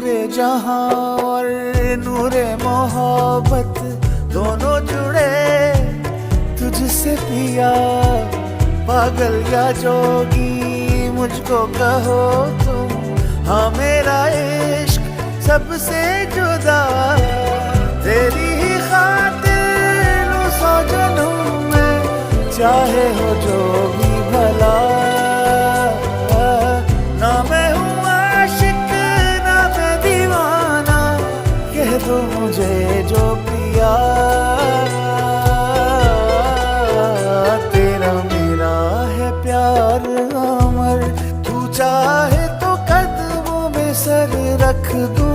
नूरे जहां और नूरे मोहब्बत दोनों जुड़े तुझसे पिया। पागल या जोगी मुझको कहो तुम, हाँ मेरा इश्क सबसे जुदा। तेरी ही खातिर लो 100 जन्म में, चाहे हो जो भी भला। ना मैं हूँ आशिक ना मैं दीवाना, कह दो मुझे जो पिया। तेरा मेरा है प्यार अमर, तू चाहे तो कदमों में सर रख दूं।